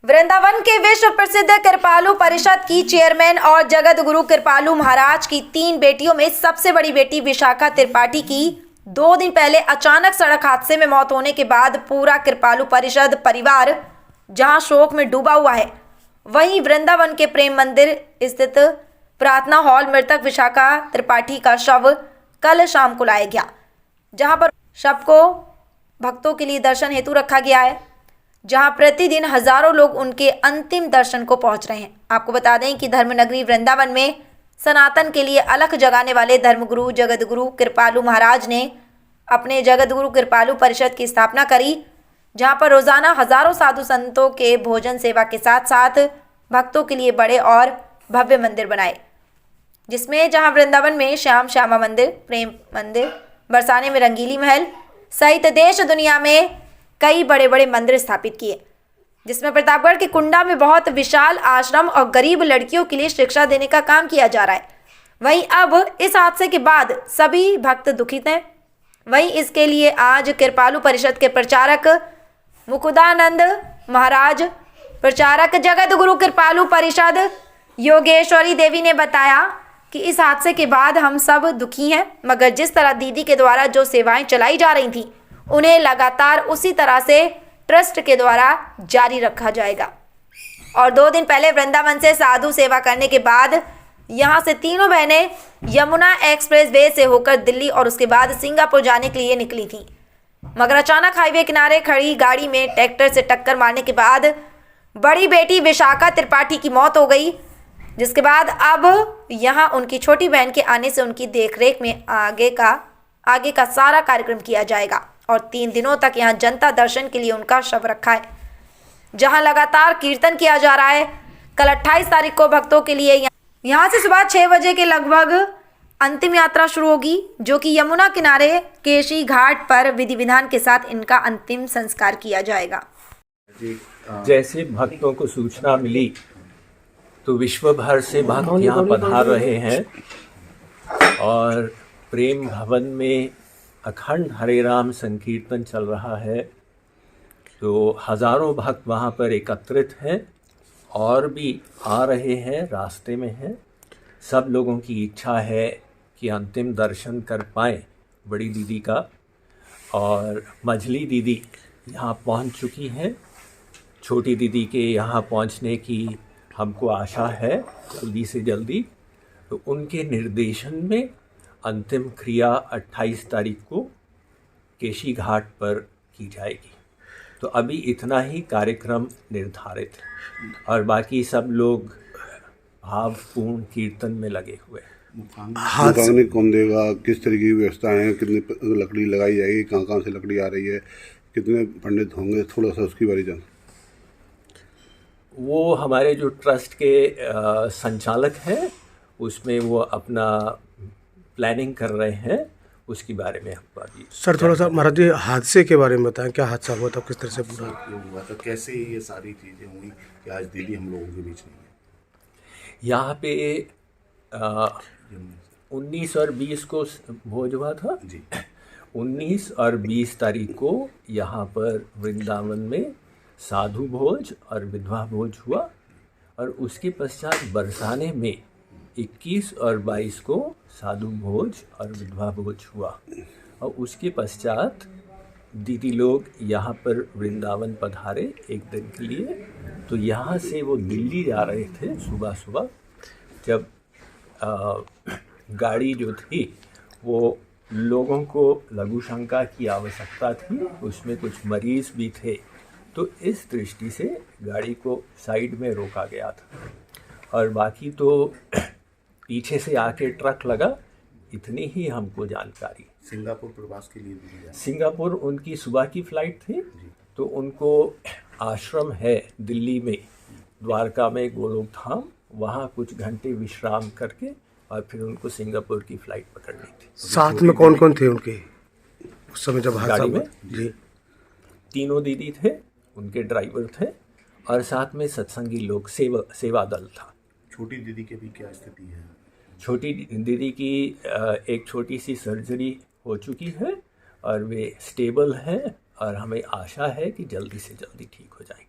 वृंदावन के विश्व प्रसिद्ध कृपालु परिषद की चेयरमैन और जगत गुरु कृपालु महाराज की 3 बेटियों में सबसे बड़ी बेटी विशाखा त्रिपाठी की 2 दिन पहले अचानक सड़क हादसे में मौत होने के बाद पूरा कृपालु परिषद परिवार जहां शोक में डूबा हुआ है, वहीं वृंदावन के प्रेम मंदिर स्थित प्रार्थना हॉल मृतक विशाखा त्रिपाठी का शव कल शाम को लाया गया, जहां पर शव को भक्तों के लिए दर्शन हेतु रखा गया है, जहां प्रतिदिन हजारों लोग उनके अंतिम दर्शन को पहुंच रहे हैं। आपको बता दें कि धर्मनगरी वृंदावन में सनातन के लिए अलख जगाने वाले धर्मगुरु जगतगुरु कृपालु महाराज ने अपने जगतगुरु कृपालु परिषद की स्थापना करी, जहां पर रोजाना हजारों साधु संतों के भोजन सेवा के साथ साथ भक्तों के लिए बड़े और भव्य मंदिर बनाए, जिसमें जहां वृंदावन में श्यामा मंदिर, प्रेम मंदिर, बरसाने में रंगीली महल सहित देश दुनिया में कई बड़े बड़े मंदिर स्थापित किए, जिसमें प्रतापगढ़ के कुंडा में बहुत विशाल आश्रम और गरीब लड़कियों के लिए शिक्षा देने का काम किया जा रहा है। वहीं अब इस हादसे के बाद सभी भक्त दुखित हैं। वहीं इसके लिए आज कृपालु परिषद के प्रचारक मुकुदानंद महाराज, प्रचारक जगत गुरु कृपालु परिषद योगेश्वरी देवी ने बताया कि इस हादसे के बाद हम सब दुखी हैं, मगर जिस तरह दीदी के द्वारा जो सेवाएं चलाई जा रही थी उन्हें लगातार उसी तरह से ट्रस्ट के द्वारा जारी रखा जाएगा। और 2 दिन पहले वृंदावन से साधु सेवा करने के बाद यहां से तीनों बहनें यमुना एक्सप्रेस वे से होकर दिल्ली और उसके बाद सिंगापुर जाने के लिए निकली थीं, मगर अचानक हाईवे किनारे खड़ी गाड़ी में ट्रैक्टर से टक्कर मारने के बाद बड़ी बेटी विशाखा त्रिपाठी की मौत हो गई, जिसके बाद अब यहां उनकी छोटी बहन के आने से उनकी देखरेख में आगे का सारा कार्यक्रम किया जाएगा और 3 दिनों तक यहां जनता दर्शन के लिए उनका शव रखा है, जहां लगातार कीर्तन किया जा रहा है। कल 28 तारीख को भक्तों के लिए यहां से सुबह 6 बजे के लगभग अंतिम यात्रा शुरू होगी, जो कि यमुना किनारे केशी घाट पर विधि विधान के साथ इनका अंतिम संस्कार किया जाएगा। जैसे भक्तों को सूचना मिली तो विश्व भर से भक्त यहाँ पधार रहे हैं और प्रेम भवन में अखंड हरे राम संकीर्तन चल रहा है, तो हजारों भक्त वहाँ पर एकत्रित हैं और भी आ रहे हैं, रास्ते में हैं। सब लोगों की इच्छा है कि अंतिम दर्शन कर पाएँ बड़ी दीदी का, और मझली दीदी यहाँ पहुँच चुकी हैं। छोटी दीदी के यहाँ पहुँचने की हमको आशा है जल्दी से जल्दी, तो उनके निर्देशन में अंतिम क्रिया 28 तारीख को केशी घाट पर की जाएगी। तो अभी इतना ही कार्यक्रम निर्धारित है और बाकी सब लोग भावपूर्ण कीर्तन में लगे हुए हैं। मुखाग्नि कौन देगा, किस तरह की व्यवस्था है, कितनी लकड़ी लगाई जाएगी, कहाँ से लकड़ी आ रही है, कितने पंडित होंगे, थोड़ा सा उसकी बारे जान। वो हमारे जो ट्रस्ट के संचालक हैं उसमें वो अपना प्लानिंग कर रहे हैं, उसके बारे में हमको अभी। सर थोड़ा सा महाराज जी हादसे के बारे में बताएं, क्या हादसा हुआ था, किस तरह से पूरा हुआ था, कैसे ये सारी चीज़ें हुई कि आज दीदी हम लोगों के बीच नहीं है। यहाँ पे 19 और 20 को भोज हुआ था जी। 19 और 20 तारीख को यहाँ पर वृंदावन में साधु भोज और विधवा भोज हुआ, और उसके पश्चात बरसाने में 21 और 22 को साधु भोज और विधवा भोज हुआ, और उसके पश्चात दीदी लोग यहाँ पर वृंदावन पधारे एक दिन के लिए। तो यहाँ से वो दिल्ली जा रहे थे सुबह सुबह, जब गाड़ी जो थी वो लोगों को लघु शंका की आवश्यकता थी, उसमें कुछ मरीज़ भी थे, तो इस दृष्टि से गाड़ी को साइड में रोका गया था, और बाकी तो पीछे से आके ट्रक लगा, इतनी ही हमको जानकारी। सिंगापुर प्रवास के लिए भी सिंगापुर उनकी सुबह की फ़्लाइट थी, तो उनको आश्रम है दिल्ली में, द्वारका में गोलोक धाम, वहाँ कुछ घंटे विश्राम करके और फिर उनको सिंगापुर की फ़्लाइट पकड़नी थी। साथ में कौन कौन थे उनके उस समय जब हादसा गाड़ी हुआ? में जी, 3 दीदी थे, उनके ड्राइवर थे, और साथ में सत्संगी लोग, सेवा दल था। छोटी दीदी की भी क्या स्थिति है? छोटी दीदी की एक छोटी सी सर्जरी हो चुकी है और वे स्टेबल हैं, और हमें आशा है कि जल्दी से जल्दी ठीक हो जाएंगे।